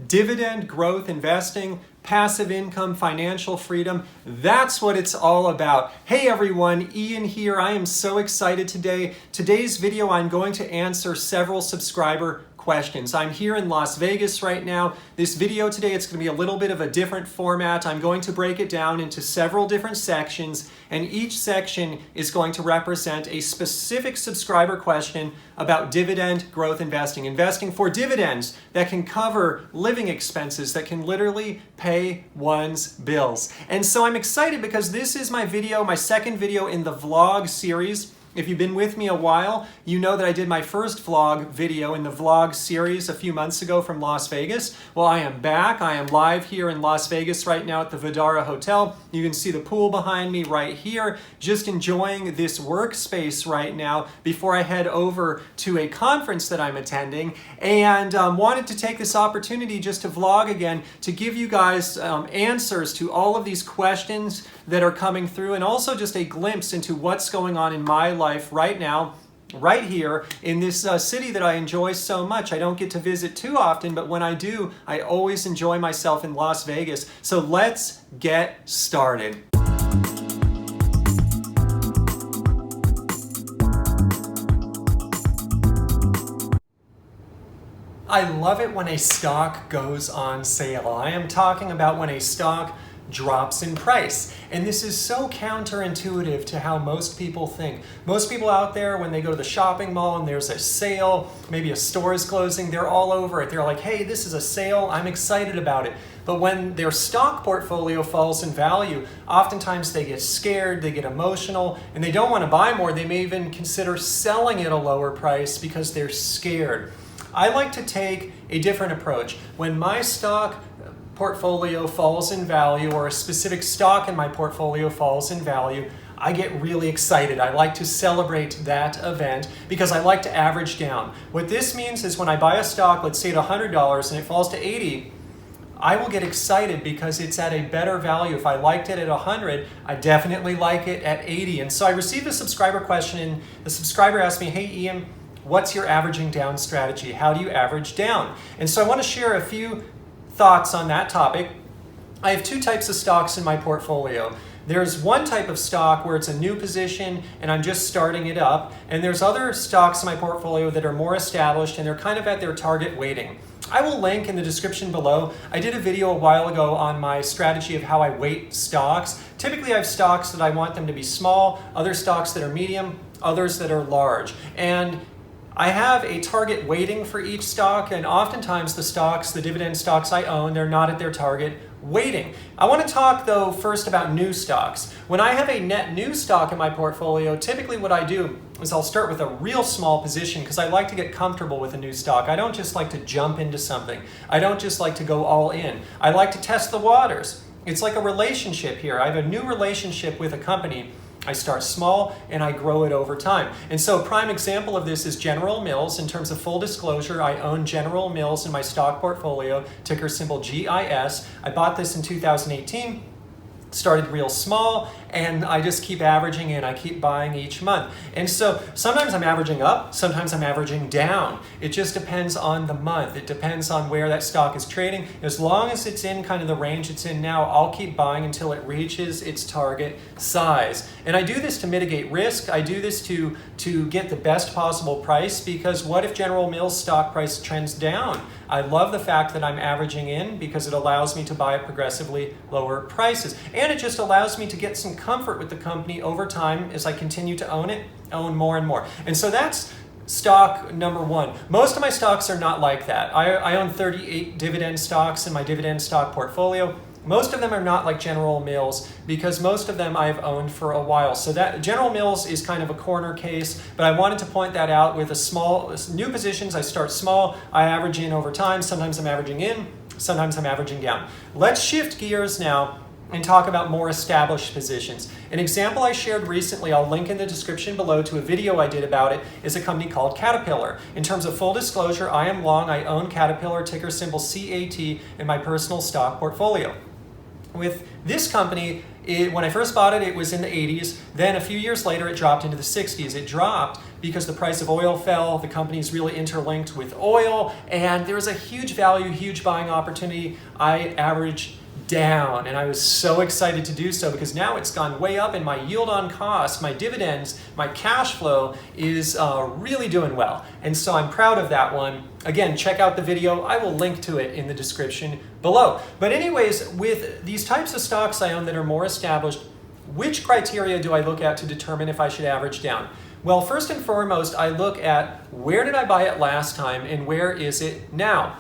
Dividend growth investing, passive income, financial freedom. That's what it's all about. Hey everyone, Ian here. I am so excited today. Today's video, I'm going to answer several subscriber questions. I'm here in Las Vegas right now. This video today, it's going to be a little bit of a different format. I'm going to break it down into several different sections, and each section is going to represent a specific subscriber question about dividend growth investing. Investing for dividends that can cover living expenses, that can literally pay one's bills. And so I'm excited because this is my video, my second video in the vlog series. If you've been with me a while, you know that I did my first vlog video in the vlog series a few months ago from Las Vegas. Well, I am back. I am live here in Las Vegas right now at the Vidara Hotel. You can see the pool behind me right here. Just enjoying this workspace right now before I head over to a conference that I'm attending, and wanted to take this opportunity just to vlog again to give you guys answers to all of these questions that are coming through, and also just a glimpse into what's going on in my life right now, right here in this city that I enjoy so much. I don't get to visit too often, but when I do, I always enjoy myself in Las Vegas. So let's get started. I love it when a stock goes on sale. I am talking about when a stock drops in price. And this is so counterintuitive to how most people think. Most people out there, when they go to the shopping mall and there's a sale, maybe a store is closing, they're all over it. They're like, hey, this is a sale, I'm excited about it. But when their stock portfolio falls in value, oftentimes they get scared, they get emotional, and they don't want to buy more. They may even consider selling at a lower price because they're scared. I like to take a different approach. When my stock portfolio falls in value, or a specific stock in my portfolio falls in value, I get really excited. I like to celebrate that event because I like to average down. What this means is when I buy a stock, let's say at $100 and it falls to $80, I will get excited because it's at a better value. If I liked it at 100, I definitely like it at 80. And so I received a subscriber question, and the subscriber asked me, hey Ian, what's your averaging down strategy? How do you average down? And so I want to share a few thoughts on that topic. I have two types of stocks in my portfolio. There's one type of stock where it's a new position and I'm just starting it up, and there's other stocks in my portfolio that are more established and they're kind of at their target weighting. I will link in the description below. I did a video a while ago on my strategy of how I weight stocks. Typically I have stocks that I want them to be small, other stocks that are medium, others that are large. And I have a target weighting for each stock, and oftentimes the dividend stocks I own, they're not at their target weighting. I want to talk though first about new stocks. When I have a net new stock in my portfolio, typically what I do is I'll start with a real small position because I like to get comfortable with a new stock. I don't just like to jump into something. I don't just like to go all in. I like to test the waters. It's like a relationship here. I have a new relationship with a company. I start small and I grow it over time. And so a prime example of this is General Mills. In terms of full disclosure, I own General Mills in my stock portfolio, ticker symbol GIS. I bought this in 2018. Started real small, and I just keep averaging in. I keep buying each month. And so sometimes I'm averaging up, sometimes I'm averaging down. It just depends on the month. It depends on where that stock is trading. As long as it's in kind of the range it's in now, I'll keep buying until it reaches its target size. And I do this to mitigate risk. I do this to get the best possible price, because what if General Mills stock price trends down? I love the fact that I'm averaging in because it allows me to buy at progressively lower prices. And it just allows me to get some comfort with the company over time as I continue to own more and more. And so that's stock number one. Most of my stocks are not like that. I own 38 dividend stocks in my dividend stock portfolio. Most of them are not like General Mills because most of them I've owned for a while. So that General Mills is kind of a corner case, but I wanted to point that out with new positions. I start small, I average in over time. Sometimes I'm averaging in, sometimes I'm averaging down. Let's shift gears now and talk about more established positions. An example I shared recently, I'll link in the description below to a video I did about it, is a company called Caterpillar. In terms of full disclosure, I am long. I own Caterpillar, ticker symbol CAT, in my personal stock portfolio. With this company, When I first bought it, it was in the 80s. Then a few years later, it dropped into the 60s. It dropped because the price of oil fell. The company's really interlinked with oil, and there was a huge value, huge buying opportunity. I averaged down, and I was so excited to do so because now it's gone way up, and my yield on cost, my dividends, my cash flow is really doing well. And so I'm proud of that one. Again, check out the video. I will link to it in the description below. But anyways, with these types of stocks I own that are more established, which criteria do I look at to determine if I should average down? Well, first and foremost, I look at where did I buy it last time and where is it now?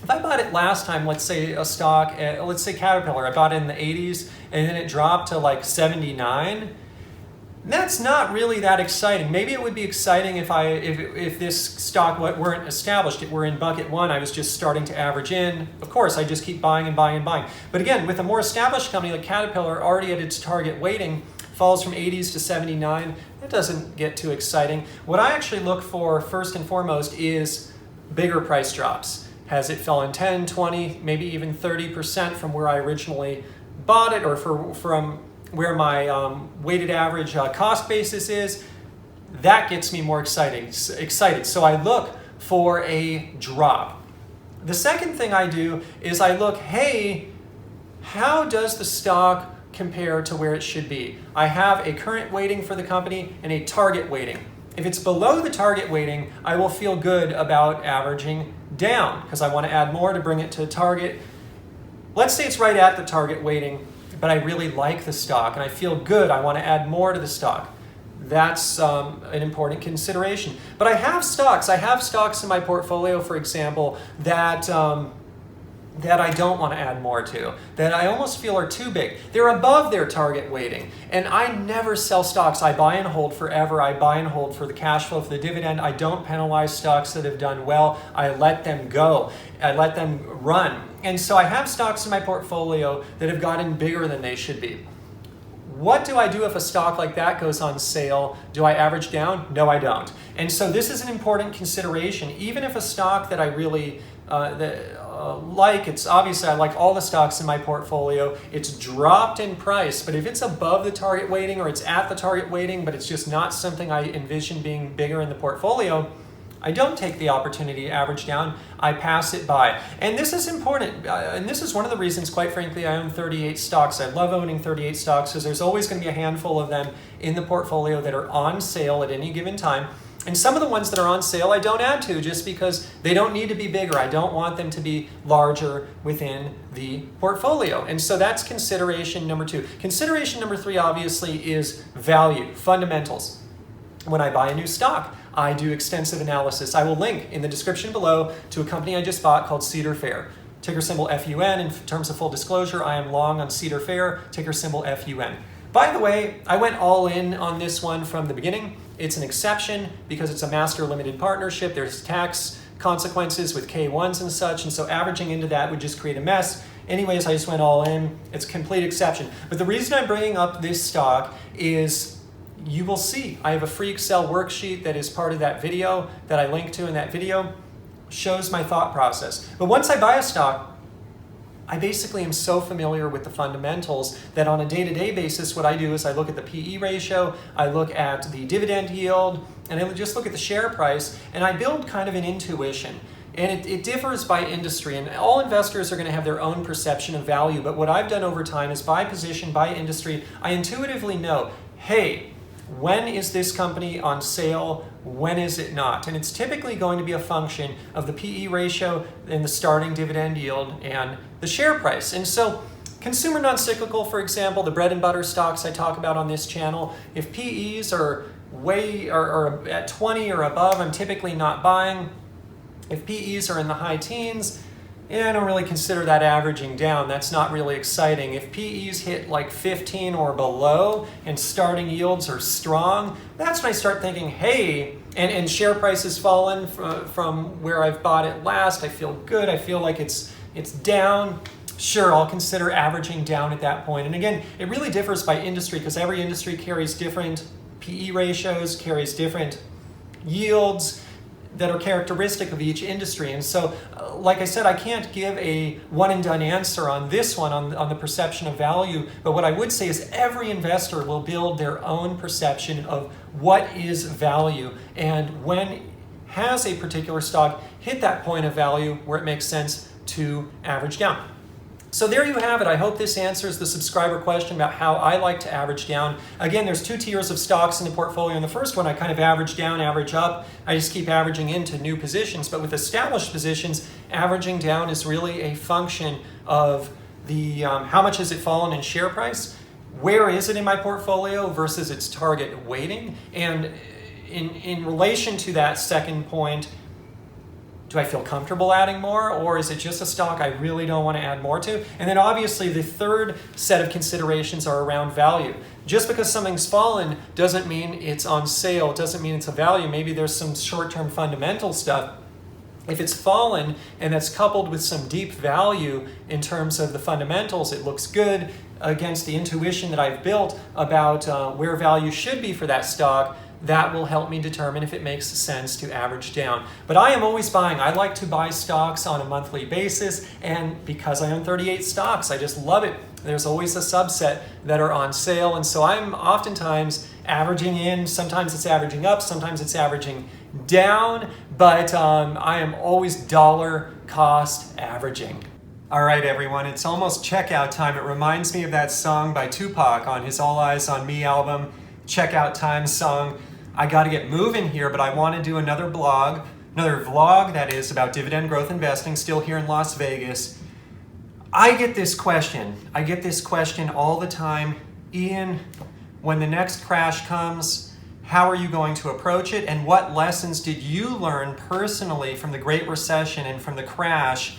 If I bought it last time, let's say a stock, let's say Caterpillar, I bought it in the 80s and then it dropped to like 79, that's not really that exciting. Maybe it would be exciting if this stock weren't established, it were in bucket one, I was just starting to average in. Of course, I just keep buying and buying and buying. But again, with a more established company like Caterpillar already at its target weighting, falls from 80s to 79, that doesn't get too exciting. What I actually look for first and foremost is bigger price drops. Has it fallen 10, 20, maybe even 30% from where I originally bought it, or from where my weighted average cost basis is? That gets me more excited. So I look for a drop. The second thing I do is I look, hey, how does the stock compare to where it should be? I have a current weighting for the company and a target weighting. If it's below the target weighting, I will feel good about averaging down because I want to add more to bring it to target. Let's say it's right at the target weighting, but I really like the stock and I feel good. I want to add more to the stock. That's an important consideration. But I have stocks in my portfolio, for example, that I don't want to add more to, that I almost feel are too big. They're above their target weighting. And I never sell stocks. I buy and hold forever. I buy and hold for the cash flow, for the dividend. I don't penalize stocks that have done well. I let them go. I let them run. And so I have stocks in my portfolio that have gotten bigger than they should be. What do I do if a stock like that goes on sale? Do I average down? No, I don't. And so this is an important consideration. Even if a stock that I really it's obviously I like all the stocks in my portfolio, it's dropped in price, but if it's above the target weighting or it's at the target weighting, but it's just not something I envision being bigger in the portfolio, I don't take the opportunity to average down. I pass it by. And this is important. And this is one of the reasons, quite frankly, I own 38 stocks. I love owning 38 stocks because there's always going to be a handful of them in the portfolio that are on sale at any given time. And some of the ones that are on sale I don't add to just because they don't need to be bigger. I don't want them to be larger within the portfolio. And so that's consideration number two. Consideration number three, obviously, is value, fundamentals. When I buy a new stock, I do extensive analysis. I will link in the description below to a company I just bought called Cedar Fair. Ticker symbol FUN. In terms of full disclosure, I am long on Cedar Fair, ticker symbol FUN. By the way, I went all in on this one from the beginning. It's an exception because it's a master limited partnership. There's tax consequences with K1s and such, and so averaging into that would just create a mess. Anyways, I just went all in. It's a complete exception. But the reason I'm bringing up this stock is you will see. I have a free Excel worksheet that is part of that video that I link to in that video. Shows my thought process. But once I buy a stock, I basically am so familiar with the fundamentals that on a day-to-day basis, what I do is I look at the PE ratio, I look at the dividend yield, and I just look at the share price, and I build kind of an intuition. And it differs by industry, and all investors are going to have their own perception of value, but what I've done over time is by position, by industry, I intuitively know, hey, when is this company on sale? When is it not? And it's typically going to be a function of the PE ratio and the starting dividend yield and the share price. And so consumer non-cyclical, for example, the bread and butter stocks I talk about on this channel, if PEs are at 20 or above, I'm typically not buying. If PEs are in the high teens, I don't really consider that averaging down. That's not really exciting. If PEs hit like 15 or below and starting yields are strong, that's when I start thinking, hey, and share price has fallen from where I've bought it last. I feel good. I feel like it's down. Sure, I'll consider averaging down at that point. And again, it really differs by industry because every industry carries different PE ratios, carries different yields. that are characteristic of each industry. And so, like I said, I can't give a one and done answer on this one, on the perception of value, but what I would say is every investor will build their own perception of what is value, and when has a particular stock hit that point of value where it makes sense to average down. So there you have it. I hope this answers the subscriber question about how I like to average down. Again, there's two tiers of stocks in the portfolio. In the first one, I kind of average down, average up. I just keep averaging into new positions. But with established positions, averaging down is really a function of the how much has it fallen in share price, where is it in my portfolio versus its target weighting, and in relation to that second point, do I feel comfortable adding more, or is it just a stock I really don't want to add more to? And then obviously the third set of considerations are around value. Just because something's fallen doesn't mean it's on sale, it doesn't mean it's a value. Maybe there's some short-term fundamental stuff. If it's fallen and that's coupled with some deep value in terms of the fundamentals, it looks good against the intuition that I've built about where value should be for that stock, that will help me determine if it makes sense to average down. But I am always buying. I like to buy stocks on a monthly basis, and because I own 38 stocks, I just love it. There's always a subset that are on sale, and so I'm oftentimes averaging in. Sometimes it's averaging up, sometimes it's averaging down, but I am always dollar cost averaging. All right, everyone, it's almost checkout time. It reminds me of that song by Tupac on his All Eyes on Me album, Checkout Time song. I got to get moving here, but I want to do another vlog that is about dividend growth investing, still here in Las Vegas. I get this question all the time. Ian, when the next crash comes, how are you going to approach it? And what lessons did you learn personally from the Great Recession and from the crash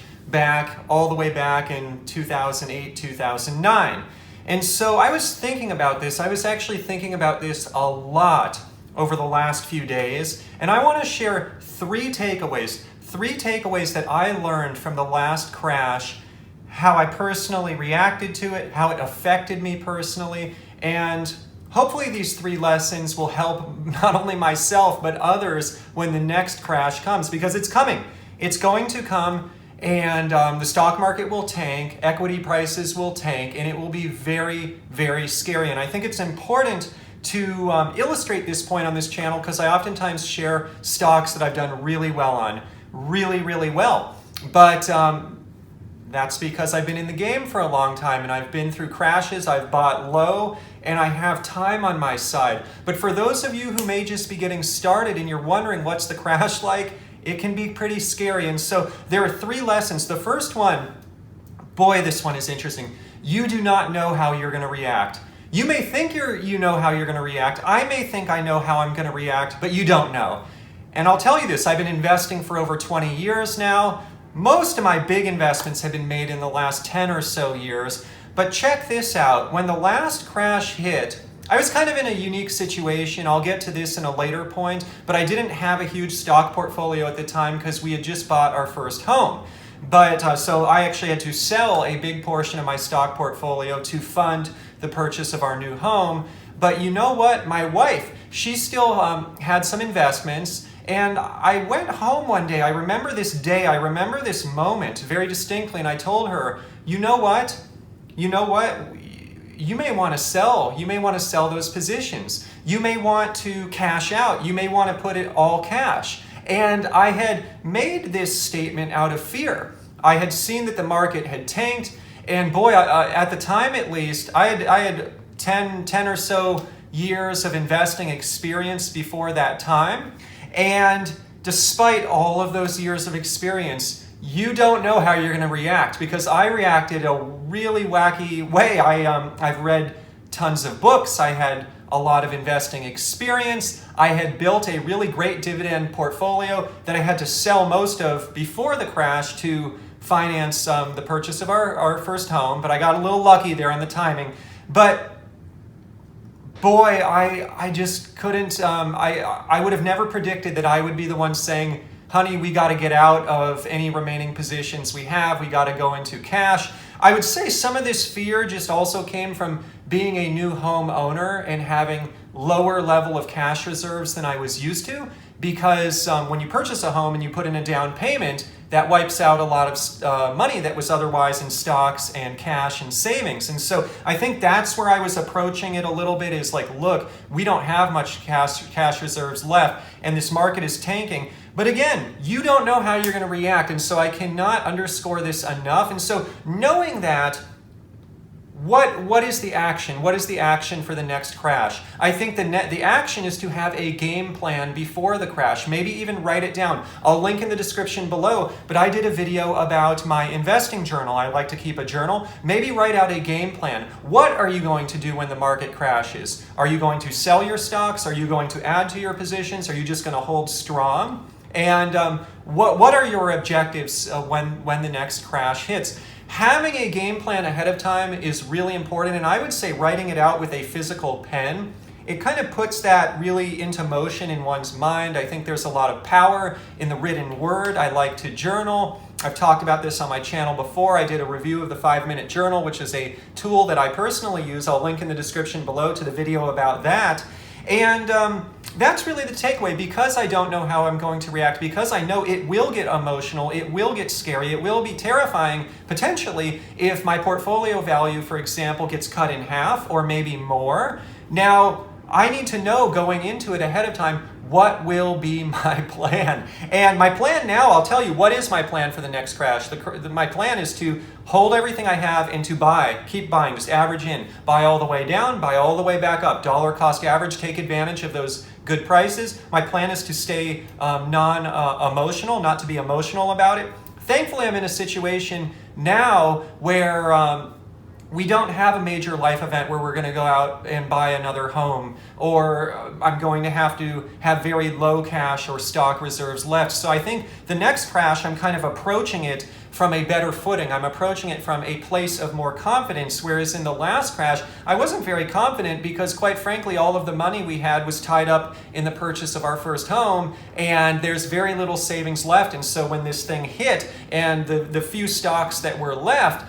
all the way back in 2008, 2009? And so I was thinking about this. I was actually thinking about this a lot over the last few days. And I want to share three takeaways that I learned from the last crash, how I personally reacted to it, how it affected me personally. And hopefully these three lessons will help not only myself, but others when the next crash comes, because it's coming. It's going to come. And the stock market will tank, equity prices will tank, and it will be very, very scary. And I think it's important to illustrate this point on this channel because I oftentimes share stocks that I've done really well on, really, really well. But that's because I've been in the game for a long time and I've been through crashes, I've bought low, and I have time on my side. But for those of you who may just be getting started and you're wondering what's the crash like, it can be pretty scary. And so there are three lessons. The first one, boy, this one is interesting. You do not know how you're going to react. You may think you know how you're going to react. I may think I know how I'm going to react, but you don't know. And I'll tell you this, I've been investing for over 20 years now. Most of my big investments have been made in the last 10 or so years. But check this out. When the last crash hit, I was kind of in a unique situation. I'll get to this in a later point, but I didn't have a huge stock portfolio at the time because we had just bought our first home. But so I actually had to sell a big portion of my stock portfolio to fund the purchase of our new home. But you know what? My wife, she still had some investments, and I went home one day. I remember this day. I remember this moment very distinctly, and I told her, you know what? You may want to sell. You may want to sell those positions. You may want to cash out. You may want to put it all cash. And I had made this statement out of fear. I had seen that the market had tanked, and boy, at the time at least, I had 10 or so years of investing experience before that time. And despite all of those years of experience, you don't know how you're going to react, because I reacted a really wacky way. I've read tons of books. I had a lot of investing experience. I had built a really great dividend portfolio that I had to sell most of before the crash to finance the purchase of our first home, but I got a little lucky there on the timing. But boy, I just couldn't, I would have never predicted that I would be the one saying, honey, we got to get out of any remaining positions we have. We got to go into cash. I would say some of this fear just also came from being a new home owner and having lower level of cash reserves than I was used to. because when you purchase a home and you put in a down payment, that wipes out a lot of money that was otherwise in stocks and cash and savings. And so I think that's where I was approaching it a little bit, is like, look, we don't have much cash reserves left and this market is tanking. But again, you don't know how you're going to react. And so I cannot underscore this enough. And so knowing that, what is the action? What is the action for the next crash? I think the action is to have a game plan before the crash. Maybe even write it down. I'll link in the description below, but I did a video about my investing journal. I like to keep a journal. Maybe write out a game plan. What are you going to do when the market crashes? Are you going to sell your stocks? Are you going to add to your positions? Are you just going to hold strong? And what are your objectives when the next crash hits? Having a game plan ahead of time is really important, and I would say writing it out with a physical pen, it kind of puts that really into motion in one's mind. I think there's a lot of power in the written word. I like to journal. I've talked about this on my channel before. I did a review of the 5-minute journal, which is a tool that I personally use. I'll link in the description below to the video about that. And that's really the takeaway. Because I don't know how I'm going to react, because I know it will get emotional, it will get scary, it will be terrifying, potentially, if my portfolio value, for example, gets cut in half or maybe more. Now, I need to know going into it ahead of time, what will be my plan? And my plan now, I'll tell you, what is my plan for the next crash? My plan is to hold everything I have and to buy, keep buying, just average in, buy all the way down, buy all the way back up, dollar cost average, take advantage of those good prices. My plan is to stay non-emotional, not to be emotional about it. Thankfully, I'm in a situation now where we don't have a major life event where we're going to go out and buy another home, or I'm going to have very low cash or stock reserves left. So I think the next crash, I'm kind of approaching it from a better footing. I'm approaching it from a place of more confidence, whereas in the last crash, I wasn't very confident because, quite frankly, all of the money we had was tied up in the purchase of our first home, and there's very little savings left. And so when this thing hit and the few stocks that were left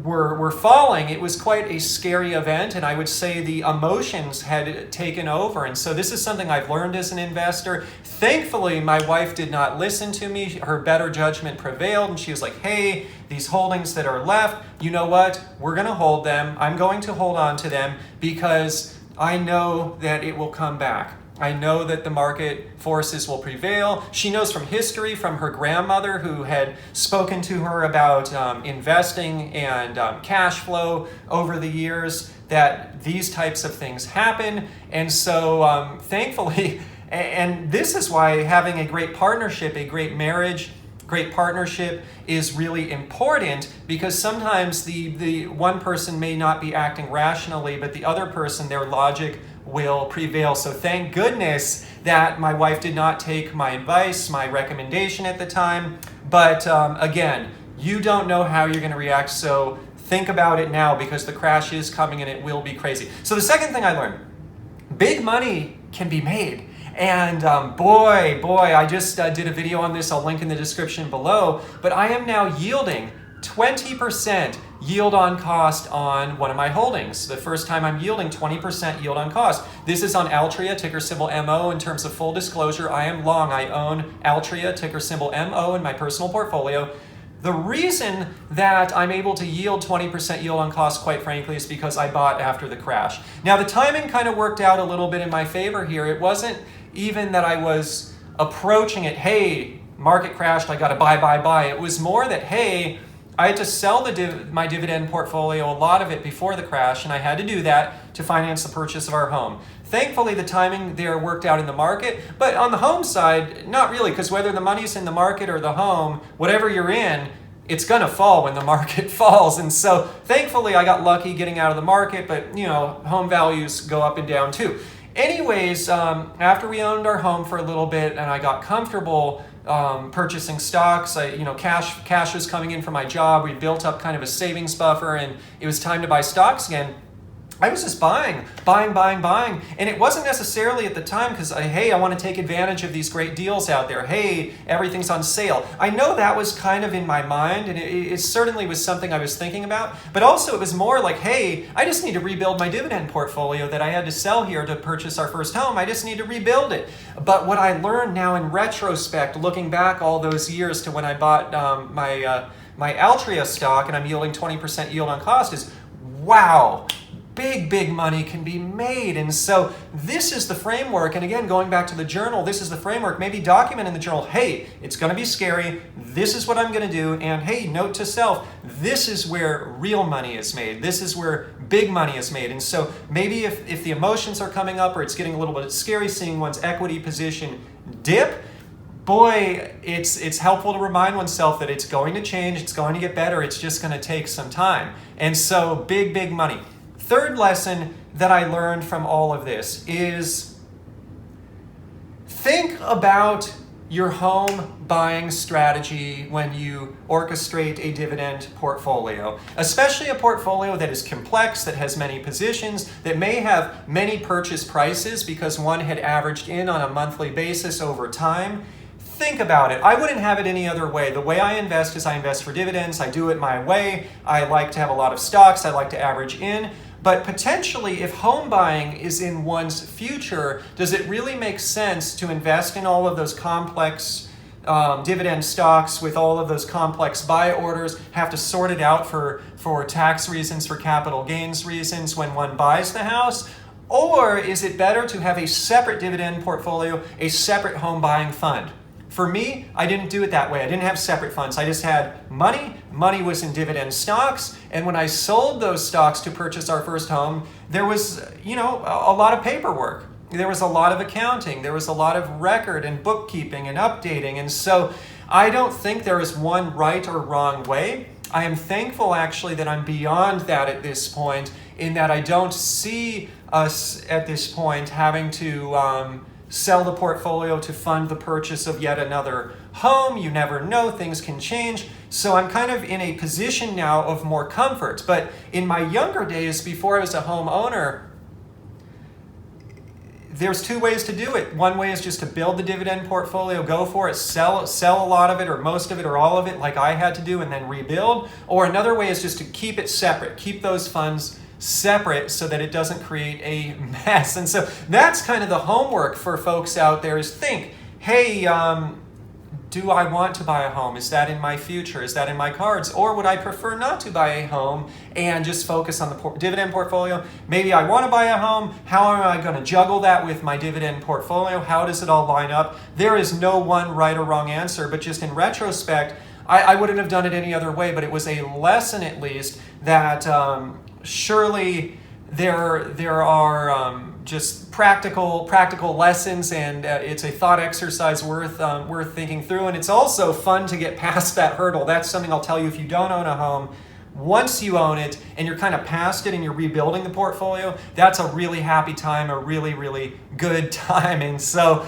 were falling, it was quite a scary event, and I would say the emotions had taken over. And so this is something I've learned as an investor. Thankfully, my wife did not listen to me. Her better judgment prevailed, and she was like, hey, these holdings that are left, you know what? We're going to hold them. I'm going to hold on to them because I know that it will come back. I know that the market forces will prevail. She knows from history, from her grandmother who had spoken to her about investing and cash flow over the years, that these types of things happen. And so thankfully, and this is why having a great partnership, a great marriage, great partnership is really important, because sometimes the one person may not be acting rationally, but the other person, their logic will prevail. So thank goodness that my wife did not take my advice, my recommendation at the time. But again, you don't know how you're going to react, so think about it now, because the crash is coming and it will be crazy. So the second thing I learned, big money can be made. And boy, I just did a video on this. I'll link in the description below. But I am now yielding 20% yield on cost on one of my holdings. The first time I'm yielding 20% yield on cost. This is on Altria, ticker symbol MO. In terms of full disclosure, I am long. I own Altria, ticker symbol MO, in my personal portfolio. The reason that I'm able to yield 20% yield on cost, quite frankly, is because I bought after the crash. Now, the timing kind of worked out a little bit in my favor here. It wasn't even that I was approaching it, hey, market crashed, I got to buy. It was more that, hey, I had to sell my dividend portfolio, a lot of it, before the crash, and I had to do that to finance the purchase of our home. Thankfully, the timing there worked out in the market, but on the home side, not really, because whether the money's in the market or the home, whatever you're in, it's going to fall when the market falls. And so thankfully, I got lucky getting out of the market, but you know, home values go up and down too. Anyways, after we owned our home for a little bit and I got comfortable purchasing stocks, cash was coming in from my job. We built up kind of a savings buffer, and it was time to buy stocks again. I was just buying. And it wasn't necessarily at the time because, hey, I want to take advantage of these great deals out there. Hey, everything's on sale. I know that was kind of in my mind, and it certainly was something I was thinking about. But also it was more like, hey, I just need to rebuild my dividend portfolio that I had to sell here to purchase our first home. I just need to rebuild it. But what I learned now in retrospect, looking back all those years to when I bought my Altria stock and I'm yielding 20% yield on cost is, wow, big money can be made. And so this is the framework. And again, going back to the journal, this is the framework. Maybe document in the journal, hey, it's going to be scary. This is what I'm going to do. And hey, note to self, this is where real money is made. This is where big money is made. And so maybe if the emotions are coming up or it's getting a little bit scary seeing one's equity position dip, boy, it's helpful to remind oneself that it's going to change, it's going to get better, it's just going to take some time. And so big money. Third lesson that I learned from all of this is think about your home buying strategy when you orchestrate a dividend portfolio, especially a portfolio that is complex, that has many positions, that may have many purchase prices because one had averaged in on a monthly basis over time. Think about it. I wouldn't have it any other way. The way I invest is I invest for dividends. I do it my way. I like to have a lot of stocks. I like to average in. But potentially, if home buying is in one's future, does it really make sense to invest in all of those complex dividend stocks with all of those complex buy orders, have to sort it out for tax reasons, for capital gains reasons when one buys the house? Or is it better to have a separate dividend portfolio, a separate home buying fund? For me, I didn't do it that way. I didn't have separate funds. I just had money. Money was in dividend stocks. And when I sold those stocks to purchase our first home, there was, a lot of paperwork. There was a lot of accounting. There was a lot of record and bookkeeping and updating. And so I don't think there is one right or wrong way. I am thankful, actually, that I'm beyond that at this point, in that I don't see us at this point having to sell the portfolio to fund the purchase of yet another home. You never know, things can change. So I'm kind of in a position now of more comfort. But in my younger days, before I was a homeowner, there's two ways to do it. One way is just to build the dividend portfolio, go for it, sell a lot of it or most of it or all of it like I had to do and then rebuild. Or another way is just to keep it separate, keep those funds separate so that it doesn't create a mess. And so that's kind of the homework for folks out there is think, hey, do I want to buy a home? Is that in my future? Is that in my cards? Or would I prefer not to buy a home and just focus on the dividend portfolio? Maybe I want to buy a home. How am I going to juggle that with my dividend portfolio? How does it all line up? There is no one right or wrong answer, but just in retrospect, I wouldn't have done it any other way, but it was a lesson at least that surely there are just practical lessons, and it's a thought exercise worth thinking through. And it's also fun to get past that hurdle. That's something I'll tell you if you don't own a home. Once you own it and you're kind of past it and you're rebuilding the portfolio, that's a really happy time, a really good time. And so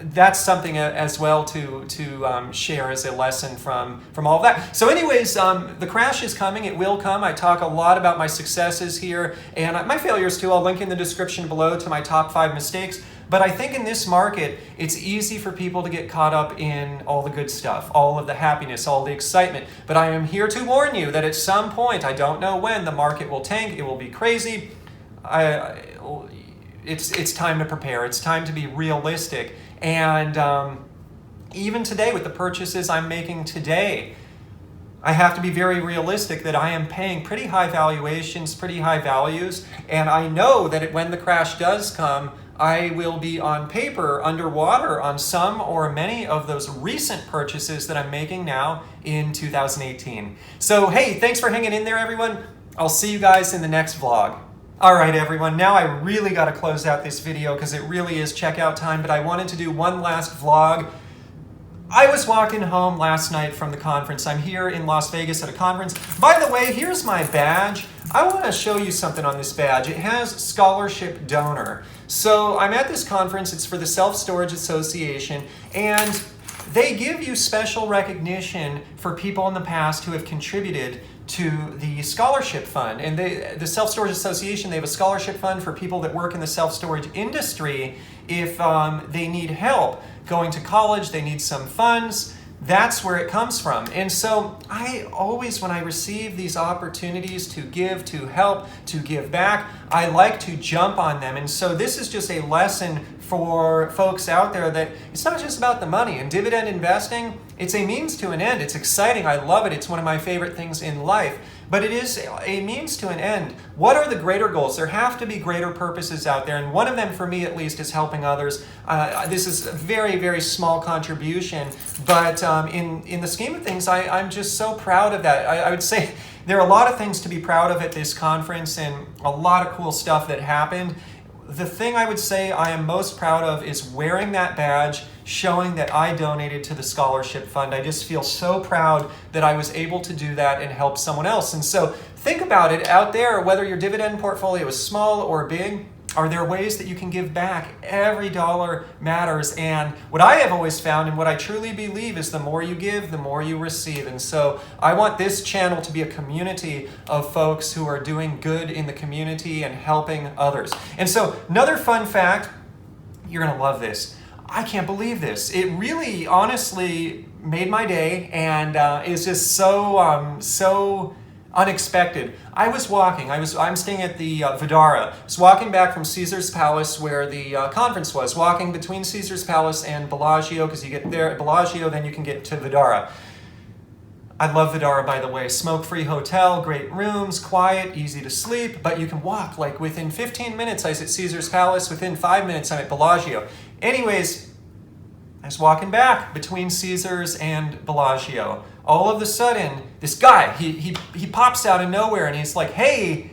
that's something as well to share as a lesson from all of that. So anyways, the crash is coming. It will come. I talk a lot about my successes here and my failures too. I'll link in the description below to my top 5 mistakes. But I think in this market, it's easy for people to get caught up in all the good stuff, all of the happiness, all the excitement. But I am here to warn you that at some point, I don't know when, the market will tank. It will be crazy. It's time to prepare. It's time to be realistic. And even today, with the purchases I'm making today, I have to be very realistic that I am paying pretty high valuations, pretty high values. And I know that when the crash does come, I will be on paper underwater on some or many of those recent purchases that I'm making now in 2018. So, hey, thanks for hanging in there, everyone. I'll see you guys in the next vlog. All right, everyone, now I really got to close out this video because it really is checkout time, but I wanted to do one last vlog. I was walking home last night from the conference. I'm here in Las Vegas at a conference. By the way, here's my badge. I want to show you something on this badge. It has scholarship donor. So I'm at this conference. It's for the Self-Storage Association, and they give you special recognition for people in the past who have contributed to the scholarship fund. And the Self-Storage Association, they have a scholarship fund for people that work in the self-storage industry. If they need help going to college, they need some funds, that's where it comes from. And so I always, when I receive these opportunities to give, to help, to give back, I like to jump on them. And so this is just a lesson for folks out there that it's not just about the money. And dividend investing, it's a means to an end. It's exciting. I love it. It's one of my favorite things in life. But it is a means to an end. What are the greater goals? There have to be greater purposes out there. And one of them, for me at least, is helping others. This is a very, very small contribution. But in the scheme of things, I'm just so proud of that. I would say there are a lot of things to be proud of at this conference and a lot of cool stuff that happened. The thing I would say I am most proud of is wearing that badge, showing that I donated to the scholarship fund. I just feel so proud that I was able to do that and help someone else. And so think about it out there, whether your dividend portfolio is small or big, are there ways that you can give back? Every dollar matters. And what I have always found and what I truly believe is the more you give, the more you receive. And so I want this channel to be a community of folks who are doing good in the community and helping others. And so another fun fact, you're going to love this. I can't believe this. It really, honestly, made my day, and it's just so unexpected. I was walking. I'm staying at the Vdara. I was walking back from Caesar's Palace, where the conference was. Walking between Caesar's Palace and Bellagio, because you get there at Bellagio, then you can get to Vdara. I love Vdara, by the way. Smoke-free hotel, great rooms, quiet, easy to sleep, but you can walk. Like within 15 minutes, I was at Caesar's Palace. Within 5 minutes, I'm at Bellagio. Anyways, I was walking back between Caesar's and Bellagio. All of a sudden, this guy, he pops out of nowhere and he's like, "Hey,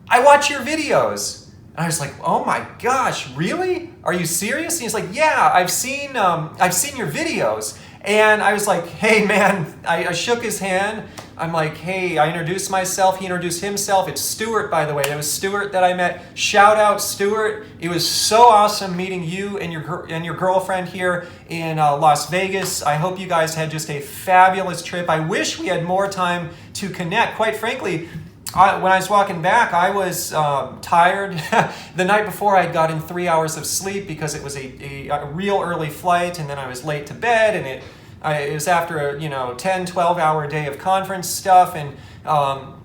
I watch your videos." And I was like, "Oh my gosh, really? Are you serious?" And he's like, "Yeah, I've seen your videos." And I was like, "Hey man," I shook his hand. I'm like, "Hey," I introduced myself. He introduced himself. It's Stuart, by the way. That was Stuart that I met. Shout out, Stuart. It was so awesome meeting you and your girlfriend here in Las Vegas. I hope you guys had just a fabulous trip. I wish we had more time to connect. Quite frankly, when I was walking back, I was tired. The night before, I had gotten 3 hours of sleep because it was a real early flight, and then I was late to bed, and it was after a 10, 12-hour day of conference stuff, and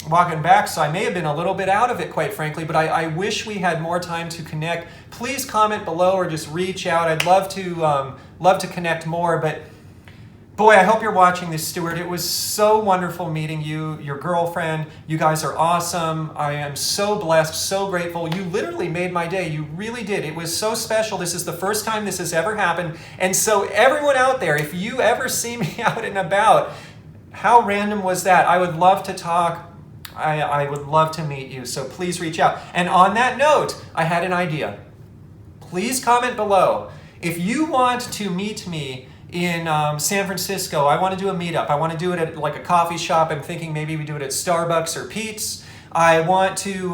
walking back, so I may have been a little bit out of it, quite frankly, but I wish we had more time to connect. Please comment below or just reach out. I'd love to connect more, but boy, I hope you're watching this, Stuart. It was so wonderful meeting you, your girlfriend. You guys are awesome. I am so blessed, so grateful. You literally made my day. You really did. It was so special. This is the first time this has ever happened. And so everyone out there, if you ever see me out and about, how random was that? I would love to talk. I would love to meet you. So please reach out. And on that note, I had an idea. Please comment below. If you want to meet me in San Francisco, I want to do a meetup. I want to do it at like a coffee shop. I'm thinking maybe we do it at Starbucks or Pete's. I want to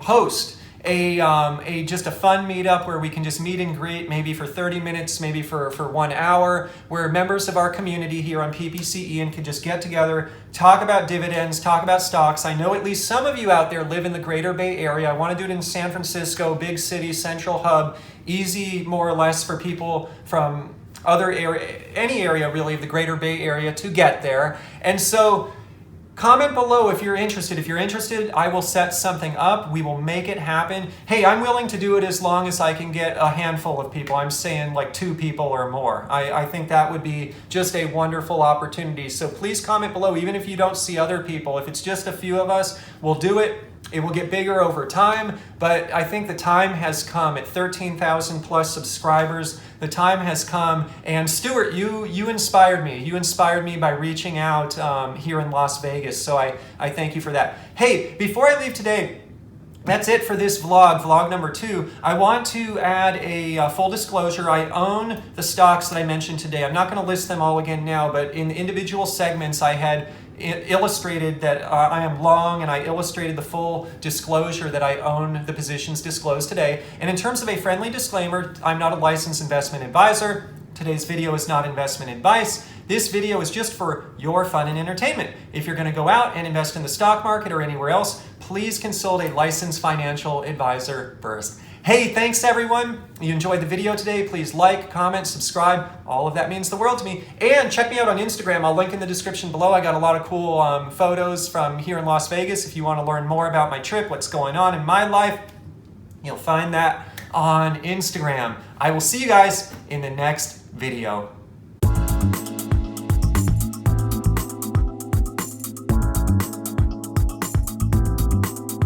host just a fun meetup where we can just meet and greet, maybe for 30 minutes, maybe for 1 hour, where members of our community here on PPCE can just get together, talk about dividends, talk about stocks. I know at least some of you out there live in the Greater Bay Area. I want to do it in San Francisco, big city, central hub, easy more or less for people from any area really of the Greater Bay Area to get there. And so comment below if you're interested. If you're interested, I will set something up. We will make it happen. Hey, I'm willing to do it as long as I can get a handful of people. I'm saying like 2 people or more. I think that would be just a wonderful opportunity. So please comment below, even if you don't see other people. If it's just a few of us, we'll do it. It will get bigger over time, but I think the time has come. At 13,000 plus subscribers, the time has come. And Stuart, you inspired me. You inspired me by reaching out here in Las Vegas, so I thank you for that. Hey, before I leave today, that's it for this vlog number 2. I want to add a full disclosure. I own the stocks that I mentioned today. I'm not going to list them all again now, but in individual segments I had illustrated that I am long, and I illustrated the full disclosure that I own the positions disclosed today. And in terms of a friendly disclaimer, I'm not a licensed investment advisor. Today's video is not investment advice. This video is just for your fun and entertainment. If you're going to go out and invest in the stock market or anywhere else, please consult a licensed financial advisor first. Hey, thanks everyone. You enjoyed the video today. Please like, comment, subscribe. All of that means the world to me. And check me out on Instagram. I'll link in the description below. I got a lot of cool photos from here in Las Vegas. If you want to learn more about my trip, what's going on in my life, you'll find that on Instagram. I will see you guys in the next video.